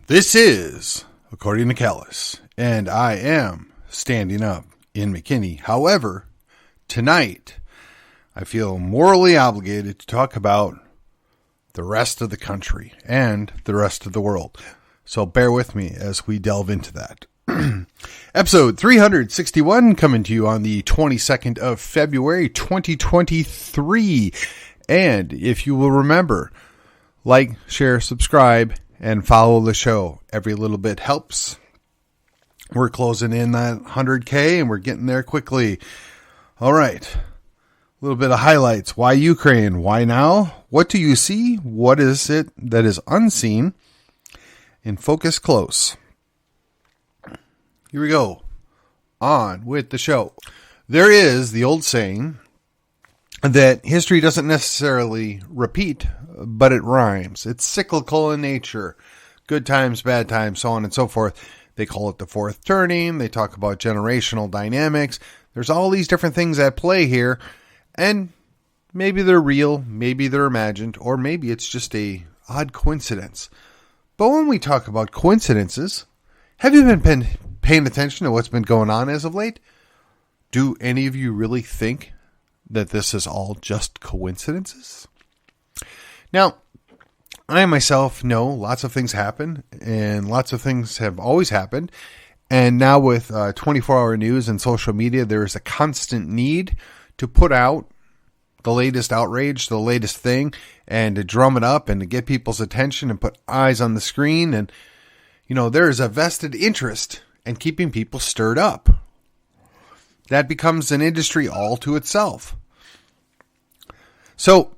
This is According to Callus, and I am standing up in McKinney. However, tonight I feel morally obligated to talk about the rest of the country and the rest of the world. So bear with me as we delve into that. Episode 361 coming to you on the 22nd of February 2023. And if you will remember, like, share, subscribe, and follow the show. Every little bit helps. We're closing in that 100K and we're getting there quickly. All right. A little bit of highlights. Why Ukraine? Why now? What do you see? What is it that is unseen? And focus close. Here we go. On with the show. There is the old saying that history doesn't necessarily repeat, but it rhymes. It's cyclical in nature. Good times, bad times, so on and so forth. They call it the fourth turning. They talk about generational dynamics. There's all these different things at play here. And maybe they're real, maybe they're imagined, or maybe it's just a odd coincidence. But when we talk about coincidences, have you been paying attention to what's been going on as of late? Do any of you really think that this is all just coincidences? Now, I myself know lots of things happen, and lots of things have always happened. And now with 24-hour news and social media, there is a constant need to put out the latest outrage, the latest thing, and to drum it up and to get people's attention and put eyes on the screen. And, you know, there is a vested interest in keeping people stirred up. That becomes an industry all to itself. So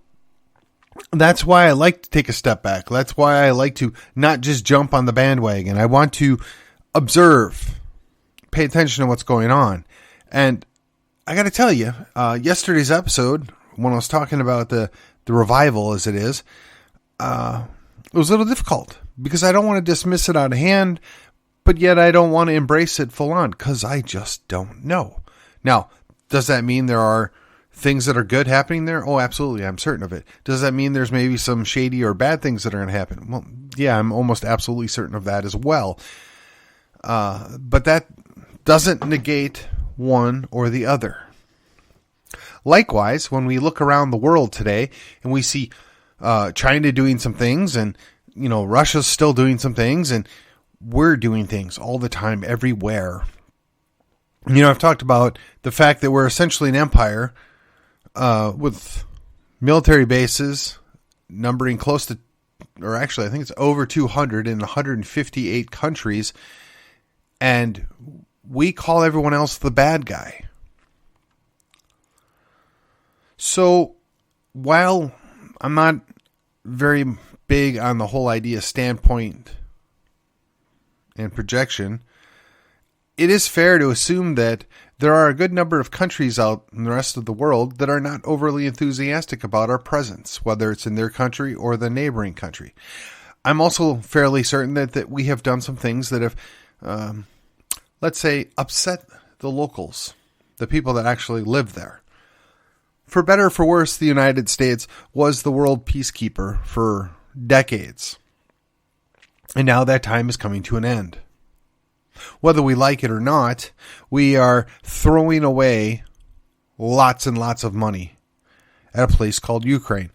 that's why I like to take a step back. That's why I like to not just jump on the bandwagon. I want to observe, pay attention to what's going on. And I got to tell you, yesterday's episode, when I was talking about the revival as it is, it was a little difficult because I don't want to dismiss it out of hand, but yet I don't want to embrace it full on because I just don't know. Now, does that mean there are things that are good happening there? Oh, absolutely. I'm certain of it. Does that mean there's maybe some shady or bad things that are going to happen? Well, yeah, I'm almost absolutely certain of that as well. But that doesn't negate one or the other. Likewise, when we look around the world today and we see China doing some things and, you know, Russia's still doing some things and we're doing things all the time, everywhere. You know, I've talked about the fact that we're essentially an empire with military bases numbering close to, or actually I think it's over 200 in 158 countries. And we call everyone else the bad guy. So while I'm not very big on the whole idea standpoint and projection, it is fair to assume that there are a good number of countries out in the rest of the world that are not overly enthusiastic about our presence, whether it's in their country or the neighboring country. I'm also fairly certain that we have done some things that have, let's say, upset the locals, the people that actually live there. For better or for worse, the United States was the world peacekeeper for decades. And now that time is coming to an end. Whether we like it or not, we are throwing away lots and lots of money at a place called Ukraine.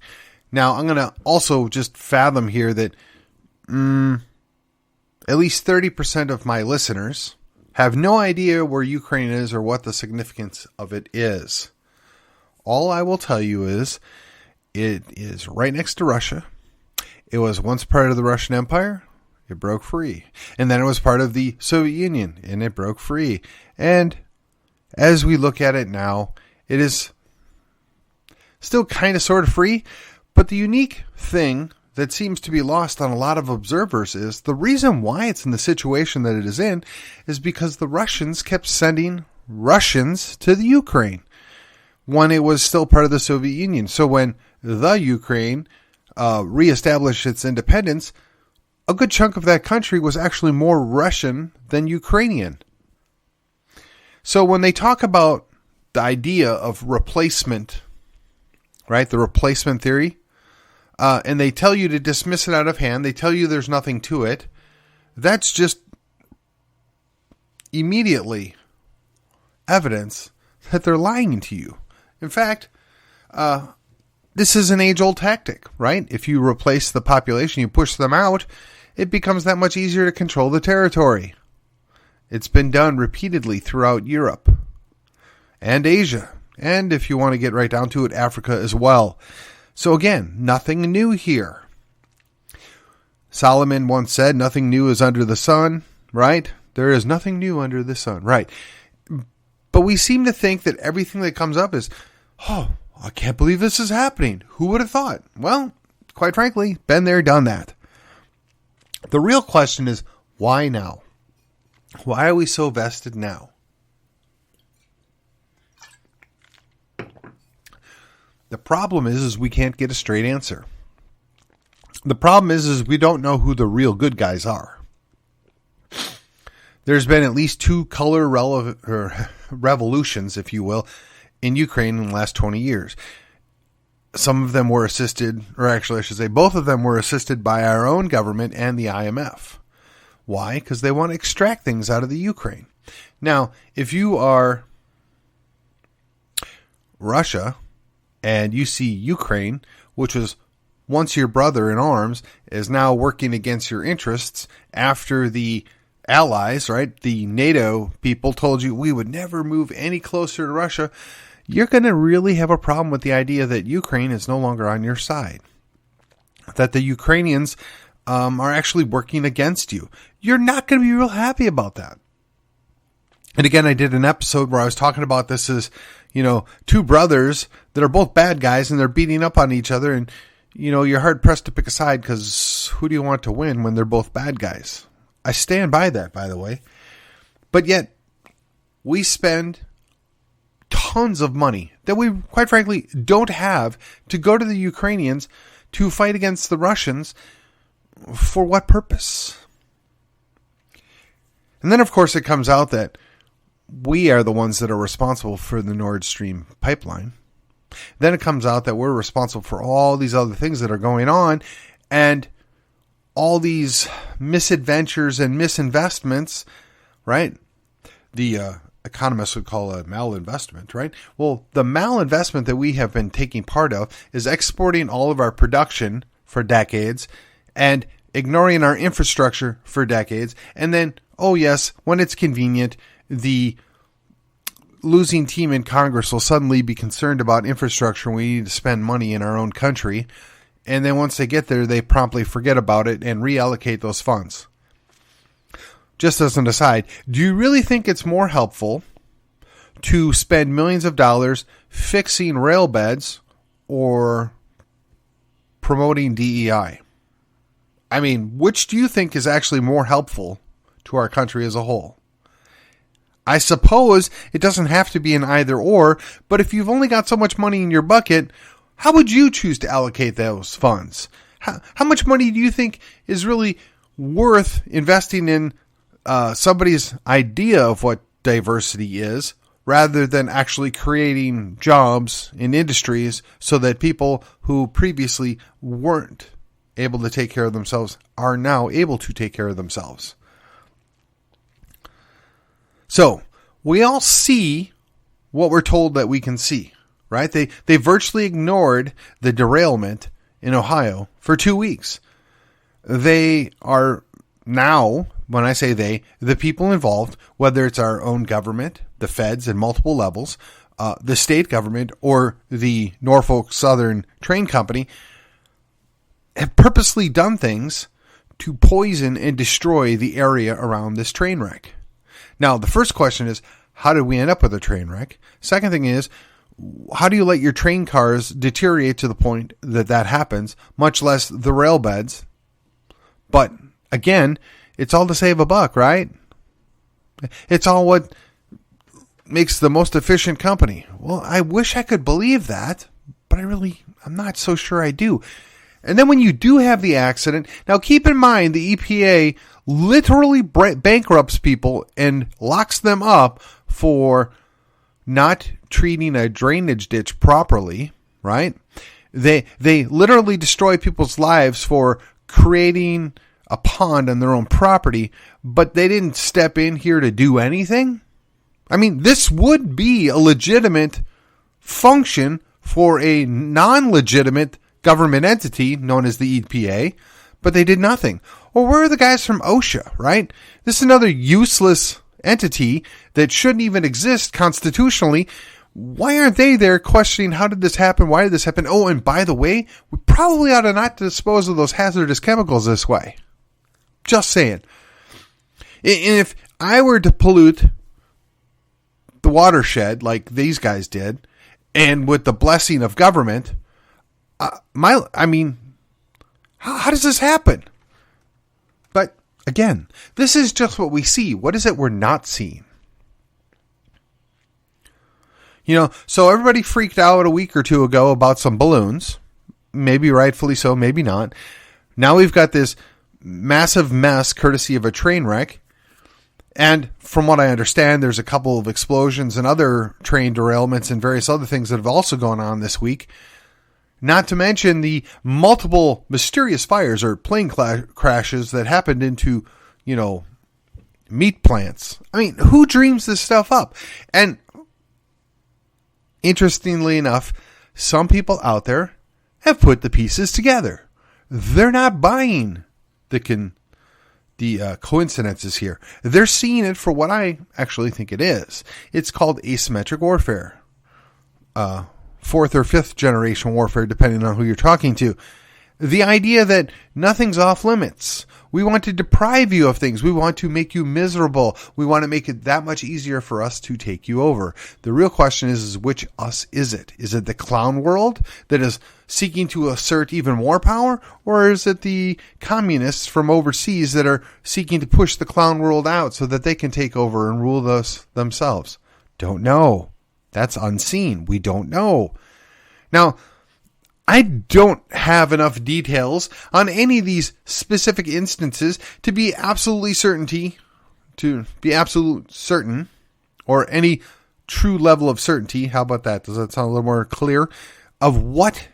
Now, I'm going to also just fathom here that at least 30% of my listeners have no idea where Ukraine is or what the significance of it is. All I will tell you is it is right next to Russia. It was once part of the Russian Empire. It broke free. And then it was part of the Soviet Union, and it broke free. And as we look at it now, it is still kind of sort of free. But the unique thing that seems to be lost on a lot of observers is the reason why it's in the situation that it is in is because the Russians kept sending Russians to the Ukraine when it was still part of the Soviet Union. So when the Ukraine reestablished its independence, a good chunk of that country was actually more Russian than Ukrainian. So when they talk about the idea of replacement, right, the replacement theory, and they tell you to dismiss it out of hand, they tell you there's nothing to it, that's just immediately evidence that they're lying to you. In fact, this is an age-old tactic, right? If you replace the population, you push them out, it becomes that much easier to control the territory. It's been done repeatedly throughout Europe and Asia, and if you want to get right down to it, Africa as well. So again, nothing new here. Solomon once said, nothing new is under the sun, right? There is nothing new under the sun, right? But we seem to think that everything that comes up is, oh, I can't believe this is happening. Who would have thought? Well, quite frankly, been there, done that. The real question is, why now? Why are we so vested now? The problem is we can't get a straight answer. The problem is we don't know who the real good guys are. There's been at least 2 color revolutions, if you will, in Ukraine in the last 20 years. Some of them were assisted, or actually I should say both of them were assisted by our own government and the IMF. Why? Because they want to extract things out of the Ukraine. Now, if you are Russia and you see Ukraine, which was once your brother in arms, is now working against your interests after the allies, right, the NATO people told you we would never move any closer to Russia, you're going to really have a problem with the idea that Ukraine is no longer on your side. That the Ukrainians are actually working against you. You're not going to be real happy about that. And again, I did an episode where I was talking about this as, 2 brothers that are both bad guys and they're beating up on each other. And, you're hard pressed to pick a side because who do you want to win when they're both bad guys? I stand by that, by the way. But yet, we spend tons of money that we, quite frankly, don't have to go to the Ukrainians to fight against the Russians. For what purpose? And then, of course, it comes out that we are the ones that are responsible for the Nord Stream pipeline. Then it comes out that we're responsible for all these other things that are going on, and all these misadventures and misinvestments, right? The economists would call a malinvestment, right? Well, the malinvestment that we have been taking part of is exporting all of our production for decades and ignoring our infrastructure for decades. And then, oh yes, when it's convenient, the losing team in Congress will suddenly be concerned about infrastructure and we need to spend money in our own country. And then once they get there, they promptly forget about it and reallocate those funds. Just as an aside, do you really think it's more helpful to spend millions of dollars fixing rail beds or promoting DEI? I mean, which do you think is actually more helpful to our country as a whole? I suppose it doesn't have to be an either or, but if you've only got so much money in your bucket, how would you choose to allocate those funds? How much money do you think is really worth investing in somebody's idea of what diversity is, rather than actually creating jobs in industries so that people who previously weren't able to take care of themselves are now able to take care of themselves? So, we all see what we're told that we can see, right? They virtually ignored the derailment in Ohio for 2 weeks. They are now, when I say they, the people involved, whether it's our own government, the feds at multiple levels, the state government, or the Norfolk Southern Train Company, have purposely done things to poison and destroy the area around this train wreck. Now, the first question is, how did we end up with a train wreck? Second thing is, how do you let your train cars deteriorate to the point that that happens, much less the rail beds? But again, it's all to save a buck, right? It's all what makes the most efficient company. Well, I wish I could believe that, but I'm not so sure I do. And then when you do have the accident, now keep in mind the EPA literally bankrupts people and locks them up for not treating a drainage ditch properly, right? They literally destroy people's lives for creating a pond on their own property, but they didn't step in here to do anything? I mean, this would be a legitimate function for a non-legitimate government entity known as the EPA, but they did nothing. Or where are the guys from OSHA, right? This is another useless entity that shouldn't even exist constitutionally. Why aren't they there questioning how did this happen? Why did this happen? Oh, and by the way, we probably ought to not dispose of those hazardous chemicals this way. Just saying. And if I were to pollute the watershed like these guys did, and with the blessing of government, how does this happen? But again, this is just what we see. What is it we're not seeing? So everybody freaked out a week or two ago about some balloons. Maybe rightfully so, maybe not. Now we've got this massive mess courtesy of a train wreck. And from what I understand, there's a couple of explosions and other train derailments and various other things that have also gone on this week. Not to mention the multiple mysterious fires or plane crashes that happened into, meat plants. I mean, who dreams this stuff up? And interestingly enough, some people out there have put the pieces together. They're not buying the coincidences here. They're seeing it for what I actually think it is. It's called asymmetric warfare. Fourth or fifth generation warfare, depending on who you're talking to. The idea that nothing's off limits. We want to deprive you of things. We want to make you miserable. We want to make it that much easier for us to take you over. The real question is which us is it? Is it the clown world that is seeking to assert even more power? Or is it the communists from overseas that are seeking to push the clown world out so that they can take over and rule us themselves? Don't know. That's unseen. We don't know. Now, I don't have enough details on any of these specific instances to be absolute certain, or any true level of certainty. How about that? Does that sound a little more clear? Of what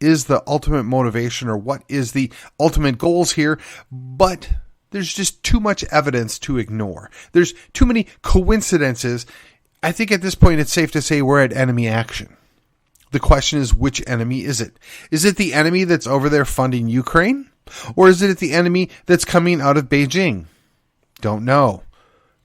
is the ultimate motivation or what is the ultimate goals here? But there's just too much evidence to ignore. There's too many coincidences. I think at this point it's safe to say we're at enemy action. The question is, which enemy is it? Is it the enemy that's over there funding Ukraine? Or is it the enemy that's coming out of Beijing? Don't know.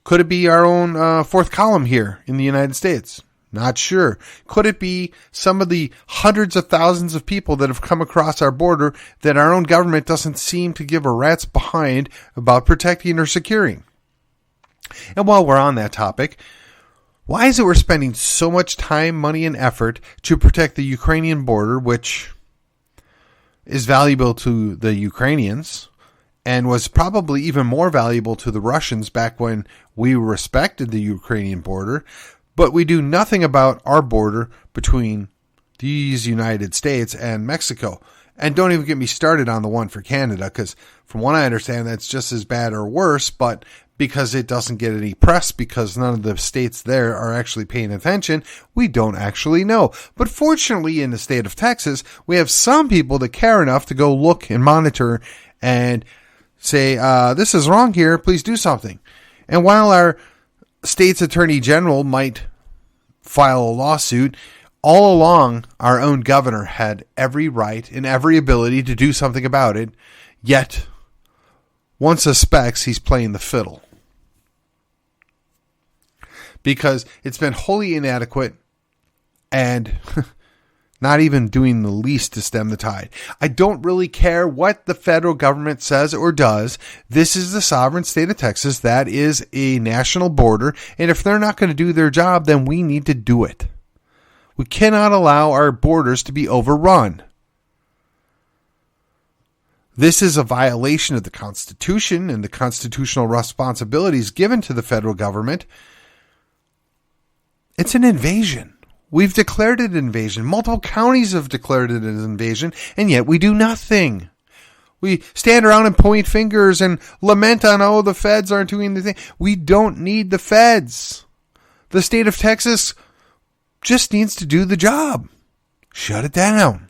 Could it be our own fourth column here in the United States? Not sure. Could it be some of the hundreds of thousands of people that have come across our border that our own government doesn't seem to give a rat's behind about protecting or securing? And while we're on that topic, why is it we're spending so much time, money, and effort to protect the Ukrainian border, which is valuable to the Ukrainians and was probably even more valuable to the Russians back when we respected the Ukrainian border, but we do nothing about our border between these United States and Mexico? And don't even get me started on the one for Canada, because from what I understand, that's just as bad or worse, but because it doesn't get any press, because none of the states there are actually paying attention, we don't actually know. But fortunately, in the state of Texas, we have some people that care enough to go look and monitor and say, this is wrong here, please do something. And while our state's attorney general might file a lawsuit, all along our own governor had every right and every ability to do something about it, yet one suspects he's playing the fiddle. Because it's been wholly inadequate and not even doing the least to stem the tide. I don't really care what the federal government says or does. This is the sovereign state of Texas. That is a national border. And if they're not going to do their job, then we need to do it. We cannot allow our borders to be overrun. This is a violation of the Constitution and the constitutional responsibilities given to the federal government. It's an invasion. We've declared it an invasion. Multiple counties have declared it an invasion, and yet we do nothing. We stand around and point fingers and lament on, oh, the feds aren't doing the thing. We don't need the feds. The state of Texas just needs to do the job. Shut it down.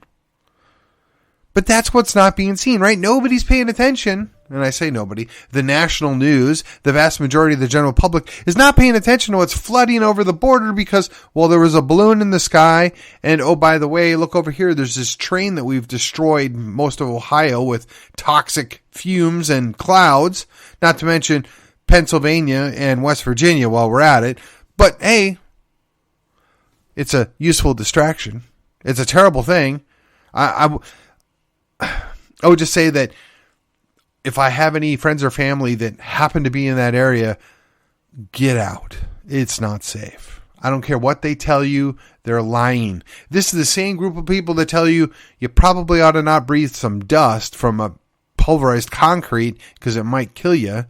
But that's what's not being seen, right? Nobody's paying attention. and I say nobody, the national news, the vast majority of the general public is not paying attention to what's flooding over the border because, well, there was a balloon in the sky, and oh, by the way, look over here, there's this train that we've destroyed most of Ohio with toxic fumes and clouds, not to mention Pennsylvania and West Virginia while we're at it. But hey, it's a useful distraction. It's a terrible thing. I would just say that if I have any friends or family that happen to be in that area, get out. It's not safe. I don't care what they tell you. They're lying. This is the same group of people that tell you you probably ought to not breathe some dust from a pulverized concrete because it might kill you.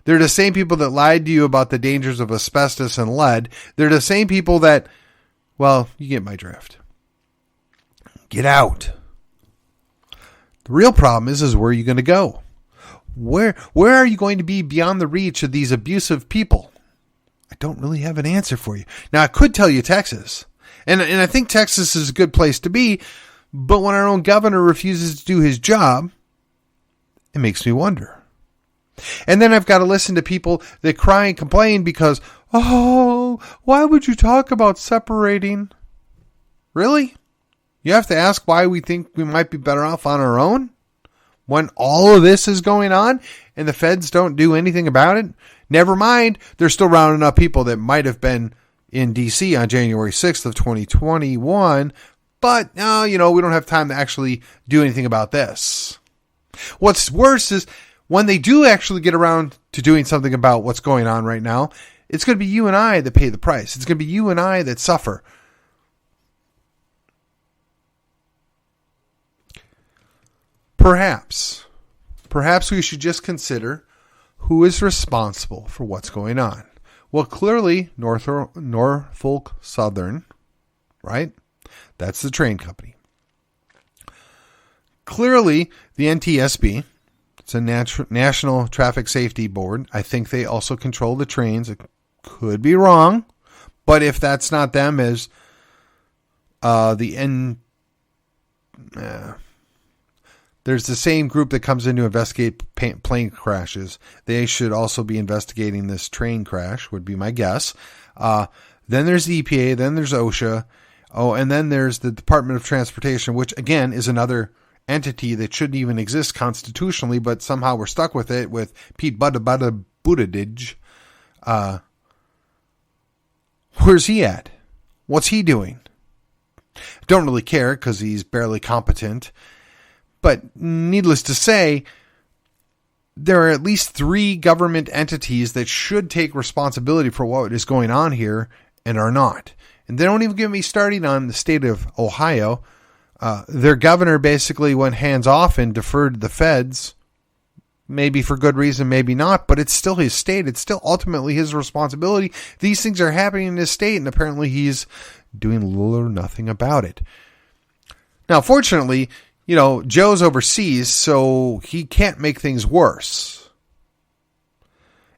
They're the same people that lied to you about the dangers of asbestos and lead. They're the same people that, well, you get my drift. Get out. The real problem is where are you going to go? Where are you going to be beyond the reach of these abusive people? I don't really have an answer for you. Now, I could tell you Texas. And I think Texas is a good place to be. But when our own governor refuses to do his job, it makes me wonder. And then I've got to listen to people that cry and complain because, oh, why would you talk about separating? Really? You have to ask why we think we might be better off on our own when all of this is going on and the feds don't do anything about it. Never mind, they're still rounding up people that might have been in D.C. on January 6th of 2021. But, we don't have time to actually do anything about this. What's worse is when they do actually get around to doing something about what's going on right now, it's going to be you and I that pay the price. It's going to be you and I that suffer. Perhaps we should just consider who is responsible for what's going on. Well, clearly Norfolk Southern, right? That's the train company. Clearly the NTSB, it's a National Traffic Safety Board. I think they also control the trains. It could be wrong, but if that's not them, as there's the same group that comes in to investigate plane crashes. They should also be investigating this train crash, would be my guess. Then there's the EPA, then there's OSHA. Oh, and then there's the Department of Transportation, which again is another entity that shouldn't even exist constitutionally, but somehow we're stuck with it with Pete Buttigieg. Where's he at? What's he doing? Don't really care because he's barely competent. But needless to say, there are at least 3 government entities that should take responsibility for what is going on here and are not. And they don't even get me started on the state of Ohio. Their governor basically went hands off and deferred to the feds, maybe for good reason, maybe not, but it's still his state. It's still ultimately his responsibility. These things are happening in his state, and apparently he's doing little or nothing about it. Now, fortunately, Joe's overseas, so he can't make things worse.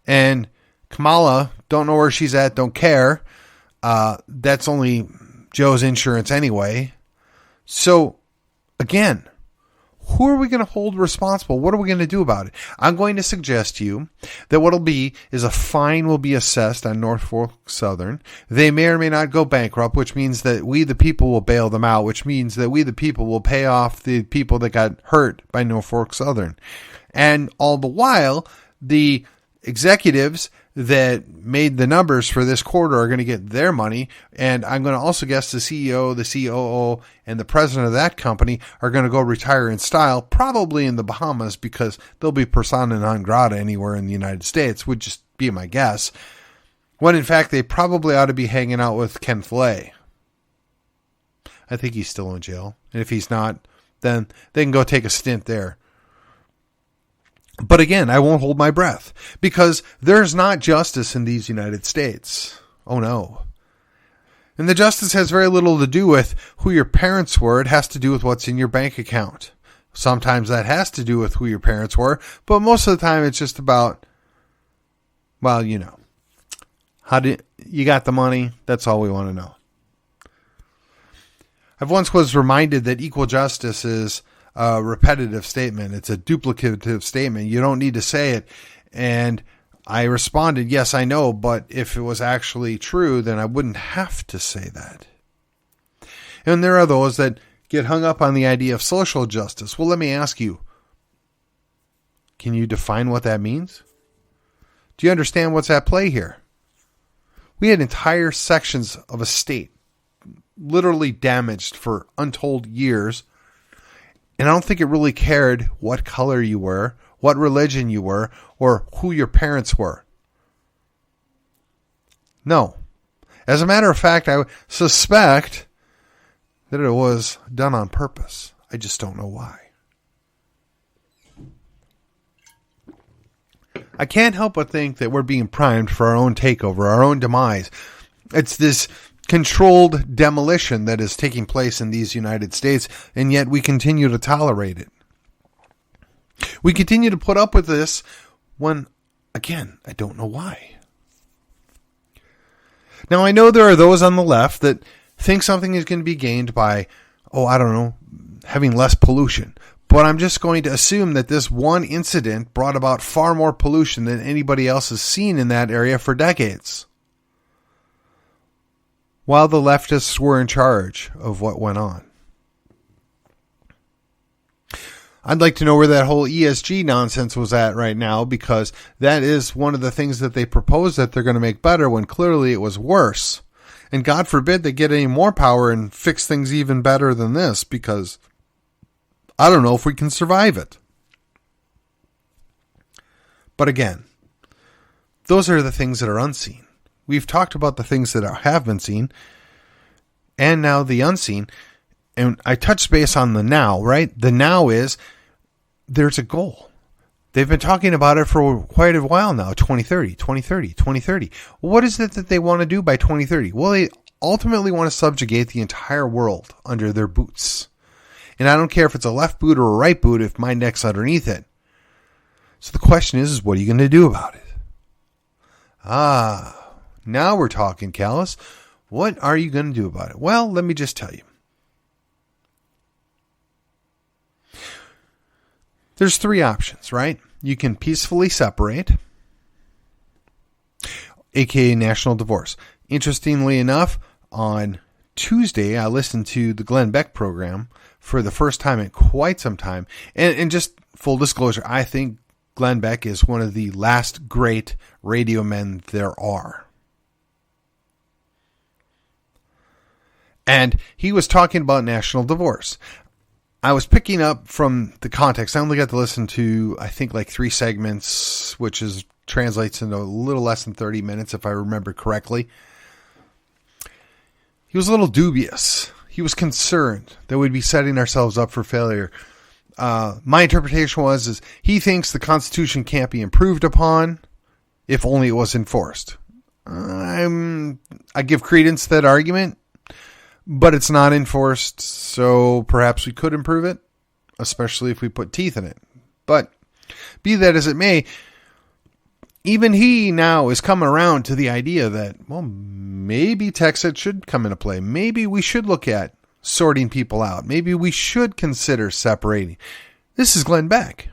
And Kamala, don't know where she's at, don't care. That's only Joe's insurance anyway. So, again, who are we going to hold responsible? What are we going to do about it? I'm going to suggest to you that what'll be is a fine will be assessed on Norfolk Southern. They may or may not go bankrupt, which means that we, the people, will bail them out, which means that we, the people, will pay off the people that got hurt by Norfolk Southern. And all the while, the executives that made the numbers for this quarter are going to get their money. And I'm going to also guess the CEO, the COO, and the president of that company are going to go retire in style, probably in the Bahamas, because they'll be persona non grata anywhere in the United States, would just be my guess. When in fact, they probably ought to be hanging out with Ken Flay. I think he's still in jail. And if he's not, then they can go take a stint there. But again, I won't hold my breath because there's not justice in these United States. Oh no. And the justice has very little to do with who your parents were. It has to do with what's in your bank account. Sometimes that has to do with who your parents were, but most of the time it's just about, well, how did you got the money? That's all we want to know. I once was reminded that equal justice is a repetitive statement. It's a duplicative statement. You don't need to say it. And I responded, yes, I know, but if it was actually true, then I wouldn't have to say that. And there are those that get hung up on the idea of social justice. Well, let me ask you, can you define what that means? Do you understand what's at play here? We had entire sections of a state literally damaged for untold years. And I don't think it really cared what color you were, what religion you were, or who your parents were. No. As a matter of fact, I suspect that it was done on purpose. I just don't know why. I can't help but think that we're being primed for our own takeover, our own demise. It's this controlled demolition that is taking place in these United States, and yet we continue to tolerate it. We continue to put up with this when, again, I don't know why. Now, I know there are those on the left that think something is going to be gained by, having less pollution. But I'm just going to assume that this one incident brought about far more pollution than anybody else has seen in that area for decades, while the leftists were in charge of what went on. I'd like to know where that whole ESG nonsense was at right now, because that is one of the things that they propose that they're going to make better when clearly it was worse. And God forbid they get any more power and fix things even better than this, because I don't know if we can survive it. But again, those are the things that are unseen. We've talked about the things that have been seen, and now the unseen. And I touched base on the now, right? The now is, there's a goal. They've been talking about it for quite a while now, 2030, 2030, 2030. What is it that they want to do by 2030? Well, they ultimately want to subjugate the entire world under their boots. And I don't care if it's a left boot or a right boot if my neck's underneath it. So the question is what are you going to do about it? Now we're talking, Callus. What are you going to do about it? Well, let me just tell you. There's three options, right? You can peacefully separate, aka national divorce. Interestingly enough, on Tuesday, I listened to the Glenn Beck program for the first time in quite some time. And just full disclosure, I think Glenn Beck is one of the last great radio men there are. And he was talking about national divorce. I was picking up from the context. I only got to listen to, I think, like 3 segments, which translates into a little less than 30 minutes, if I remember correctly. He was a little dubious. He was concerned that we'd be setting ourselves up for failure. My interpretation is he thinks the Constitution can't be improved upon if only it was enforced. I give credence to that argument. But it's not enforced, so perhaps we could improve it, especially if we put teeth in it. But be that as it may, even he now is coming around to the idea that, well, maybe Texas should come into play. Maybe we should look at sorting people out. Maybe we should consider separating. This is Glenn Beck.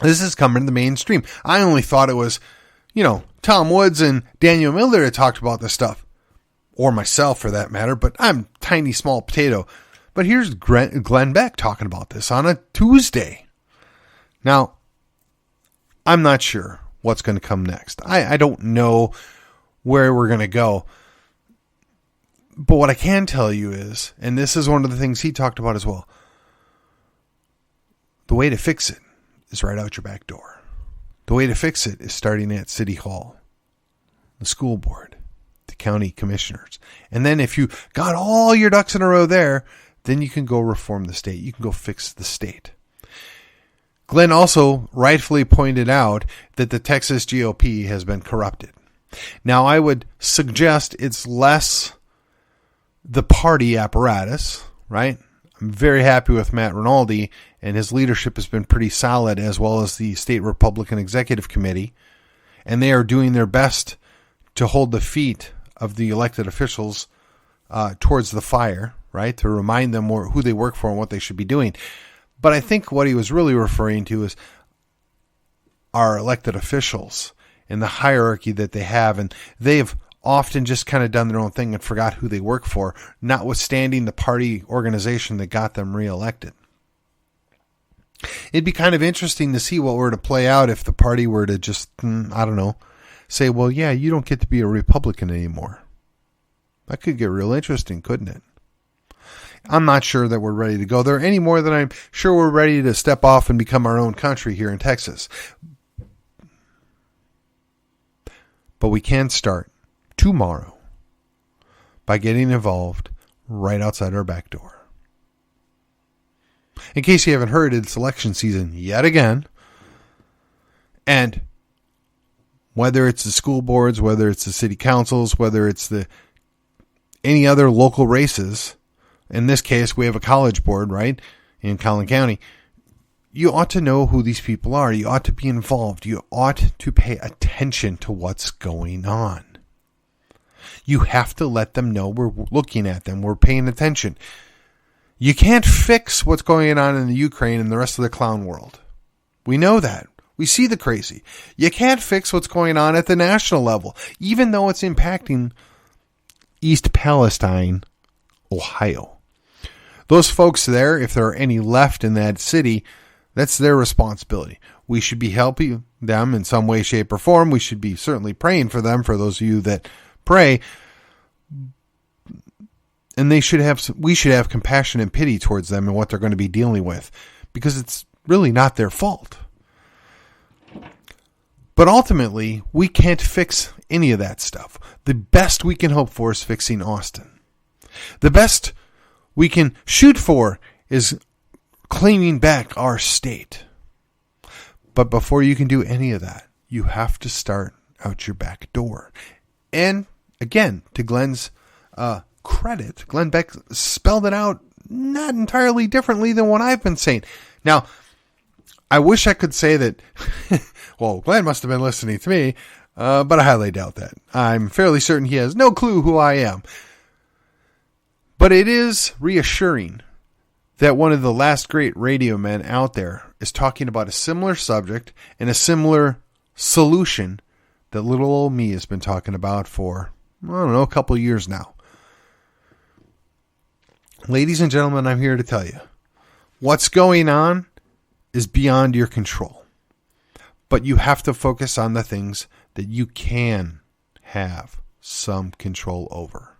This is coming to the mainstream. I only thought it was, Tom Woods and Daniel Miller that talked about this stuff. Or myself for that matter, but I'm tiny small potato. But here's Glenn Beck talking about this on a Tuesday. Now, I'm not sure what's going to come next. I don't know where we're going to go. But what I can tell you is, and this is one of the things he talked about as well, the way to fix it is right out your back door. The way to fix it is starting at City Hall, the school board, the county commissioners. And then if you got all your ducks in a row there, then you can go reform the state. You can go fix the state. Glenn also rightfully pointed out that the Texas GOP has been corrupted. Now, I would suggest it's less the party apparatus, right? I'm very happy with Matt Rinaldi, and his leadership has been pretty solid, as well as the State Republican Executive Committee. And they are doing their best to hold the feet of the elected officials towards the fire, right? To remind them who they work for and what they should be doing. But I think what he was really referring to is our elected officials and the hierarchy that they have. And they've often just kind of done their own thing and forgot who they work for, notwithstanding the party organization that got them reelected. It'd be kind of interesting to see what were to play out if the party were to just, say, well, yeah, you don't get to be a Republican anymore. That could get real interesting, couldn't it? I'm not sure that we're ready to go there any more than I'm sure we're ready to step off and become our own country here in Texas. But we can start tomorrow by getting involved right outside our back door. In case you haven't heard, it's election season yet again. And whether it's the school boards, whether it's the city councils, whether it's any other local races, in this case, we have a college board, right, in Collin County. You ought to know who these people are. You ought to be involved. You ought to pay attention to what's going on. You have to let them know we're looking at them. We're paying attention. You can't fix what's going on in the Ukraine and the rest of the clown world. We know that. We see the crazy. You can't fix what's going on at the national level, even though it's impacting East Palestine, Ohio. Those folks there, if there are any left in that city, that's their responsibility. We should be helping them in some way, shape, or form. We should be certainly praying for them, for those of you that pray. And we should have compassion and pity towards them and what they're going to be dealing with, because it's really not their fault. But ultimately, we can't fix any of that stuff. The best we can hope for is fixing Austin. The best we can shoot for is claiming back our state. But before you can do any of that, you have to start out your back door. And again, to Glenn's credit, Glenn Beck spelled it out not entirely differently than what I've been saying. Now, I wish I could say that, well, Glenn must have been listening to me, but I highly doubt that. I'm fairly certain he has no clue who I am. But it is reassuring that one of the last great radio men out there is talking about a similar subject and a similar solution that little old me has been talking about for, a couple of years now. Ladies and gentlemen, I'm here to tell you, what's going on is beyond your control. But you have to focus on the things that you can have some control over.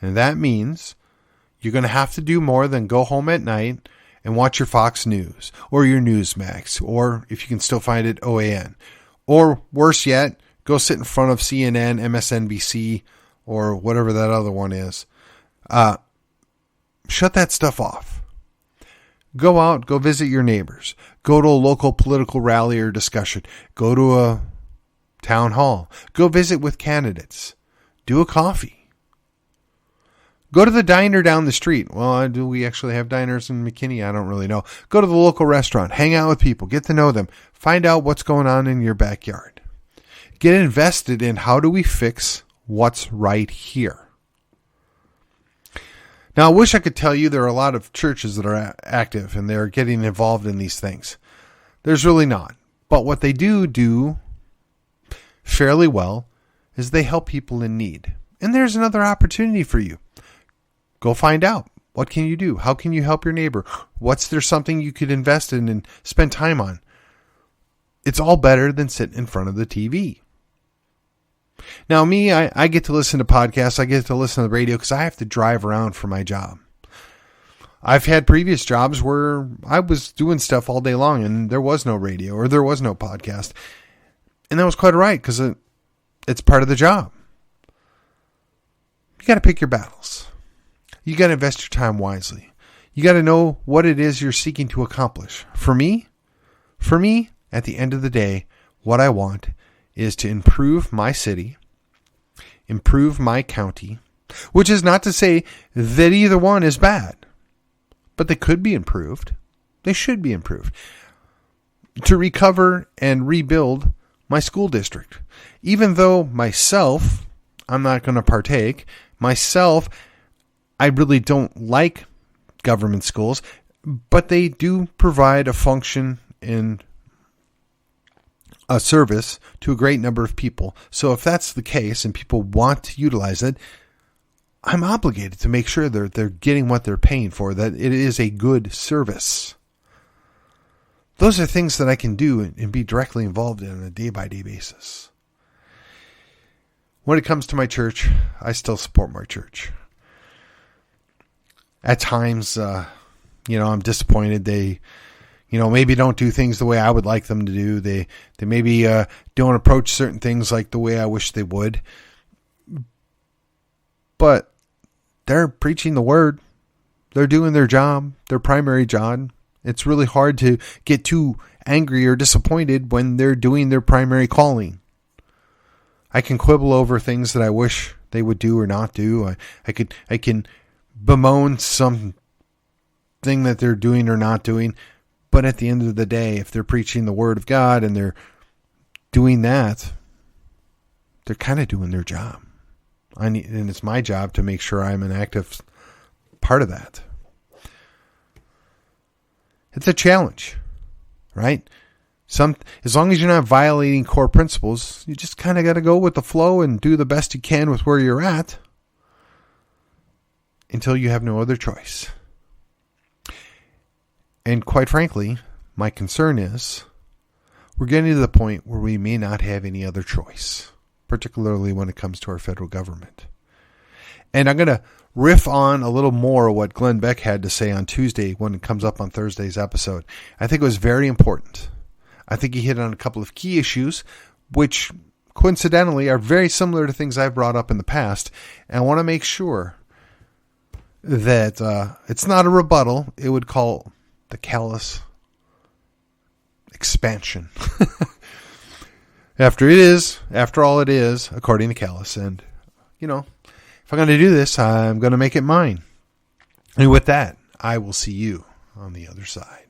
And that means you're going to have to do more than go home at night and watch your Fox News or your Newsmax, or if you can still find it, OAN. Or worse yet, go sit in front of CNN, MSNBC, or whatever that other one is. Shut that stuff off. Go out, go visit your neighbors. Go to a local political rally or discussion. Go to a town hall. Go visit with candidates. Do a coffee. Go to the diner down the street. Well, do we actually have diners in McKinney? I don't really know. Go to the local restaurant. Hang out with people. Get to know them. Find out what's going on in your backyard. Get invested in how do we fix what's right here. Now, I wish I could tell you there are a lot of churches that are active and they're getting involved in these things. There's really not. But what they do fairly well is they help people in need. And there's another opportunity for you. Go find out. What can you do? How can you help your neighbor? What's there something you could invest in and spend time on? It's all better than sitting in front of the TV. Now, me, I get to listen to podcasts. I get to listen to the radio because I have to drive around for my job. I've had previous jobs where I was doing stuff all day long and there was no radio or there was no podcast. And that was quite all right because it's part of the job. You got to pick your battles. You got to invest your time wisely. You got to know what it is you're seeking to accomplish. For me, at the end of the day, what I want is to improve my city, improve my county, which is not to say that either one is bad, but they could be improved. They should be improved. To recover and rebuild my school district. Even though myself, I'm not going to partake, I really don't like government schools, but they do provide a function and a service to a great number of people. So if that's the case and people want to utilize it, I'm obligated to make sure they're getting what they're paying for, that it is a good service. Those are things that I can do and be directly involved in on a day-by-day basis. When it comes to my church, I still support my church. At times, I'm disappointed. They, maybe don't do things the way I would like them to do. They maybe don't approach certain things like the way I wish they would. But they're preaching the word. They're doing their job, their primary job. It's really hard to get too angry or disappointed when they're doing their primary calling. I can quibble over things that I wish they would do or not do. I can bemoan something that they're doing or not doing. But at the end of the day, if they're preaching the word of God and they're doing that, they're kind of doing their job. And it's my job to make sure I'm an active part of that. It's a challenge, right? As long as you're not violating core principles, you just kind of got to go with the flow and do the best you can with where you're at until you have no other choice. And quite frankly, my concern is we're getting to the point where we may not have any other choice, particularly when it comes to our federal government. And I'm going to riff on a little more what Glenn Beck had to say on Tuesday when it comes up on Thursday's episode. I think it was very important. I think he hit on a couple of key issues, which coincidentally are very similar to things I've brought up in the past. And I want to make sure that it's not a rebuttal. It would call the callous expansion. After all it is, according to Callus. And, if I'm going to do this, I'm going to make it mine. And with that, I will see you on the other side.